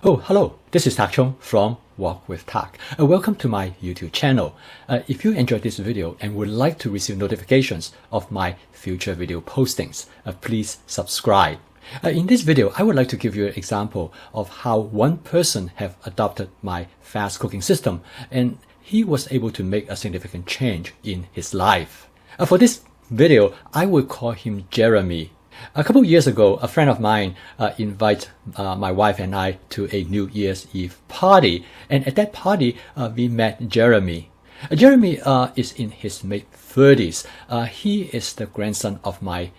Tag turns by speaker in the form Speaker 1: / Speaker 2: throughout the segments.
Speaker 1: Oh, hello, this is Tak Chung from Walk with Tak. Welcome to my YouTube channel. If you enjoyed this video and would like to receive notifications of my future video postings, please subscribe. In this video, I would like to give you an example of how one person have adopted my fast cooking system and he was able to make a significant change in his life. For this video, I will call him Jeremy. A couple of years ago, a friend of mine invited my wife and I to a New Year's Eve party. And at that party, we met Jeremy. Jeremy is in his mid-30s. He is the grandson of my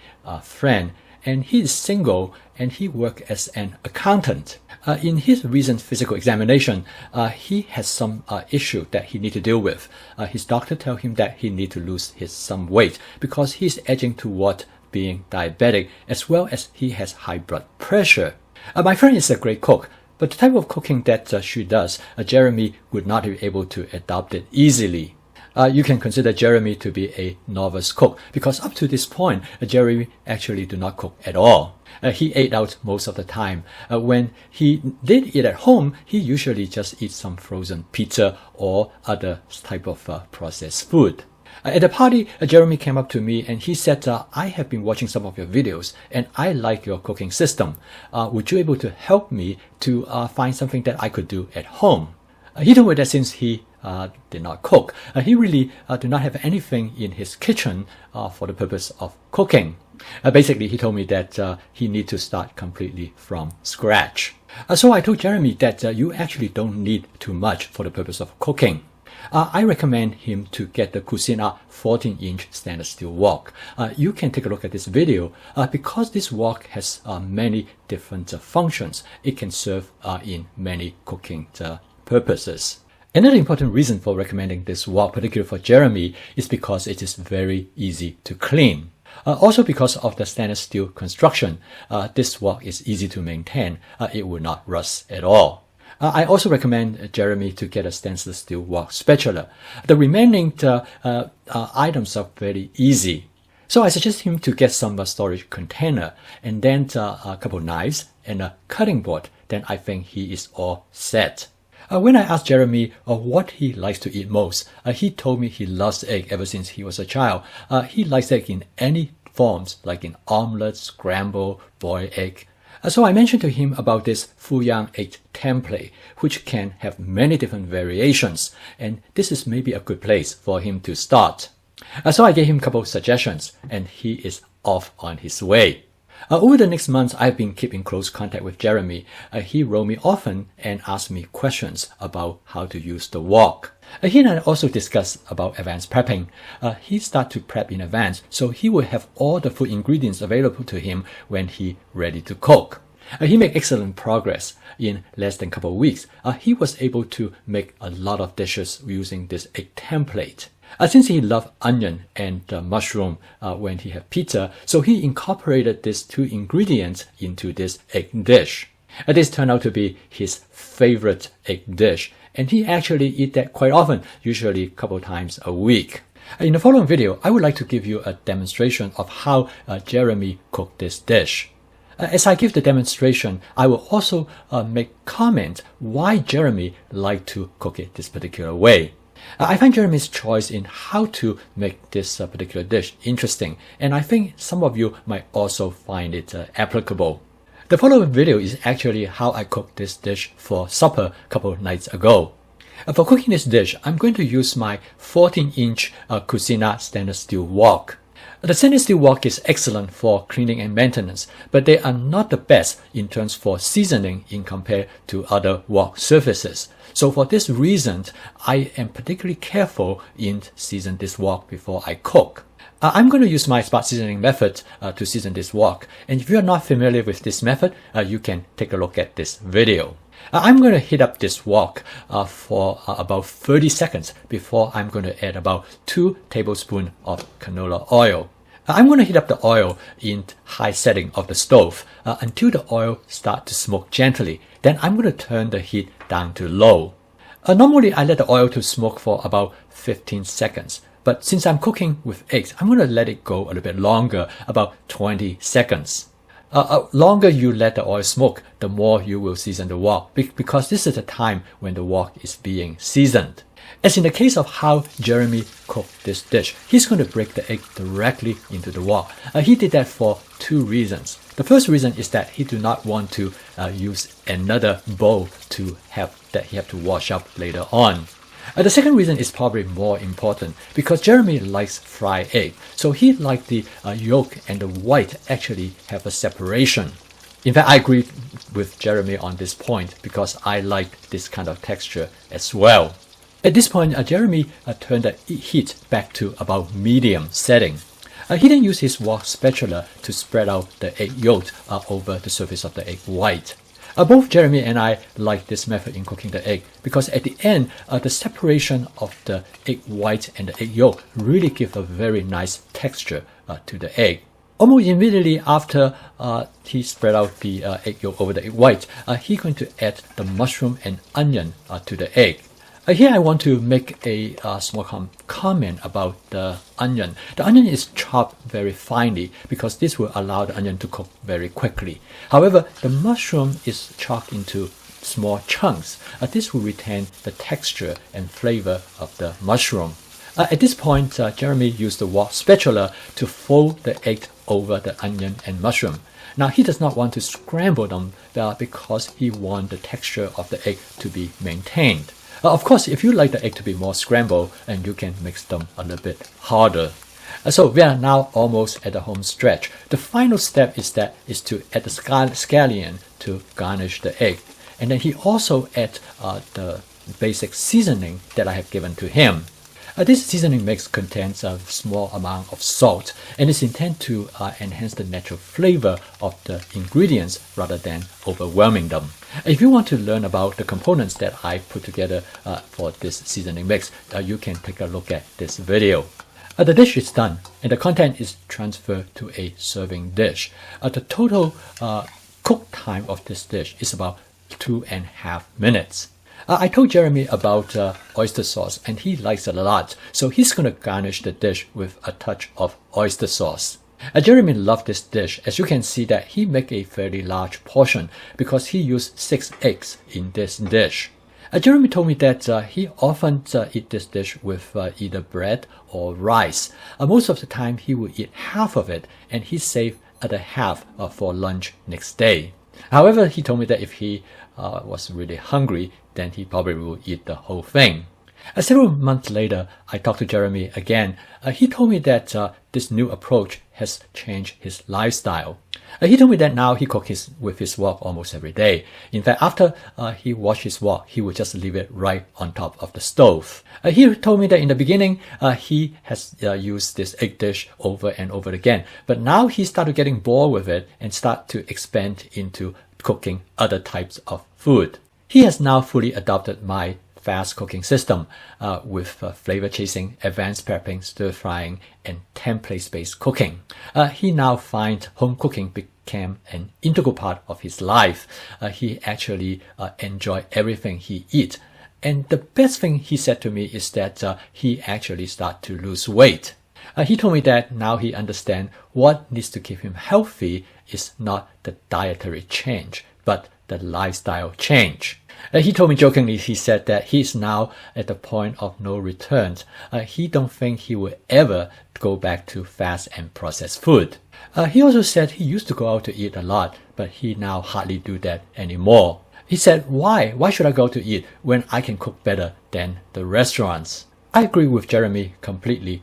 Speaker 1: friend. And he is single and he works as an accountant. In his recent physical examination, he has some issue that he needs to deal with. His doctor tells him that he needs to lose some weight because he's edging toward being diabetic, as well as he has high blood pressure. My friend is a great cook, but the type of cooking that she does, Jeremy would not be able to adopt it easily. You can consider Jeremy to be a novice cook because up to this point, Jeremy actually do not cook at all. He ate out most of the time. When he did eat at home, he usually just eats some frozen pizza or other type of processed food. At the party, Jeremy came up to me and he said, I have been watching some of your videos and I like your cooking system. Would you be able to help me to find something that I could do at home? He told me that since he did not cook, he really did not have anything in his kitchen for the purpose of cooking. Basically, he told me that he needs to start completely from scratch. So I told Jeremy that you actually don't need too much for the purpose of cooking. I recommend him to get the Cucina 14-inch stainless steel wok. You can take a look at this video because this wok has many different functions. It can serve in many cooking purposes. Another important reason for recommending this wok, particularly for Jeremy, is because it is very easy to clean. Also because of the stainless steel construction, this wok is easy to maintain. It will not rust at all. I also recommend Jeremy to get a stainless steel wok spatula. The remaining items are very easy. So I suggest him to get some storage container and then a couple knives and a cutting board. Then I think he is all set. When I asked Jeremy what he likes to eat most, he told me he loves egg ever since he was a child. He likes egg in any forms, like in omelette, scramble, boiled egg. So I mentioned to him about this Fuyang egg template, which can have many different variations, and this is maybe a good place for him to start. So I gave him a couple of suggestions, and he is off on his way. Over the next months, I've been keeping close contact with Jeremy. He wrote me often and asked me questions about how to use the wok. He and I also discussed about advanced prepping. He started to prep in advance, so he will have all the food ingredients available to him when he ready to cook. He made excellent progress. In less than a couple of weeks, he was able to make a lot of dishes using this egg template. Since he loved onion and mushroom when he had pizza, so he incorporated these two ingredients into this egg dish. This turned out to be his favorite egg dish, and he actually eat that quite often, usually a couple times a week. In the following video, I would like to give you a demonstration of how Jeremy cooked this dish. As I give the demonstration, I will also make comment why Jeremy liked to cook it this particular way. I find Jeremy's choice in how to make this particular dish interesting, and I think some of you might also find it applicable. The following video is actually how I cooked this dish for supper a couple of nights ago. For cooking this dish, I'm going to use my 14-inch Cucina stainless steel wok. The stainless steel wok is excellent for cleaning and maintenance, but they are not the best in terms for seasoning in compared to other wok surfaces. So for this reason, I am particularly careful in season this wok before I cook. I'm going to use my spot seasoning method to season this wok. And if you are not familiar with this method, you can take a look at this video. I'm going to heat up this wok for about 30 seconds before I'm going to add about 2 tablespoons of canola oil. I'm going to heat up the oil in high setting of the stove until the oil starts to smoke gently. Then I'm going to turn the heat down to low. Normally, I let the oil to smoke for about 15 seconds. But since I'm cooking with eggs, I'm going to let it go a little bit longer, about 20 seconds. Longer you let the oil smoke, the more you will season the wok, because this is the time when the wok is being seasoned. As in the case of how Jeremy cooked this dish, he's going to break the egg directly into the wok. He did that for two reasons. The first reason is that he do not want to use another bowl to have to wash up later on. The second reason is probably more important because Jeremy likes fried egg, so he liked the yolk and the white actually have a separation. In fact, I agree with Jeremy on this point because I like this kind of texture as well. At this point, Jeremy turned the heat back to about medium setting. He then used his wok spatula to spread out the egg yolk over the surface of the egg white. Both Jeremy and I like this method in cooking the egg because at the end, the separation of the egg white and the egg yolk really give a very nice texture to the egg. Almost immediately after he spread out the egg yolk over the egg white, he's going to add the mushroom and onion to the egg. Here I want to make a small comment about the onion. The onion is chopped very finely because this will allow the onion to cook very quickly. However, the mushroom is chopped into small chunks. This will retain the texture and flavor of the mushroom. At this point, Jeremy used the wok spatula to fold the egg over the onion and mushroom. Now he does not want to scramble them because he wants the texture of the egg to be maintained. Of course, if you like the egg to be more scrambled, and you can mix them a little bit harder. So we are now almost at the home stretch. The final step is to add the scallion to garnish the egg. And then he also adds the basic seasoning that I have given to him. This seasoning mix contains a small amount of salt and is intended to enhance the natural flavor of the ingredients rather than overwhelming them. If you want to learn about the components that I put together for this seasoning mix, you can take a look at this video. The dish is done and the content is transferred to a serving dish. The total cook time of this dish is about 2.5 minutes. I told Jeremy about oyster sauce and he likes it a lot, so he's going to garnish the dish with a touch of oyster sauce. Jeremy loved this dish. As you can see that he made a fairly large portion because he used 6 eggs in this dish. Jeremy told me that he often eat this dish with either bread or rice. Most of the time he would eat half of it and he saved the half for lunch next day. However, he told me that if he was really hungry, then he probably will eat the whole thing. Several months later, I talked to Jeremy again. He told me that this new approach has changed his lifestyle. He told me that now he cooks with his wok almost every day. In fact, after he washed his wok, he would just leave it right on top of the stove. He told me that in the beginning, he has used this egg dish over and over again. But now he started getting bored with it and start to expand into cooking other types of food. He has now fully adopted my fast cooking system with flavor chasing, advanced prepping, stir frying, and template-based cooking. He now finds home cooking became an integral part of his life. He actually enjoys everything he eats. And the best thing he said to me is that he actually started to lose weight. He told me that now he understands what needs to keep him healthy is not the dietary change, but the lifestyle change. He told me jokingly, he said that he is now at the point of no return. He don't think he will ever go back to fast and processed food. He also said he used to go out to eat a lot, but he now hardly do that anymore. He said, why? Why should I go to eat when I can cook better than the restaurants? I agree with Jeremy completely.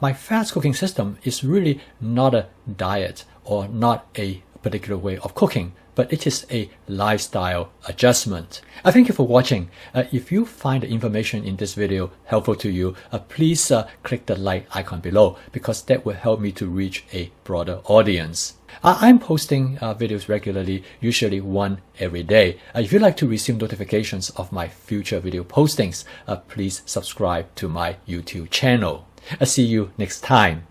Speaker 1: My fast cooking system is really not a diet or not a particular way of cooking, but it is a lifestyle adjustment. Thank you for watching. If you find the information in this video helpful to you, please click the like icon below because that will help me to reach a broader audience. I'm posting videos regularly, usually one every day. If you'd like to receive notifications of my future video postings, please subscribe to my YouTube channel. I'll see you next time.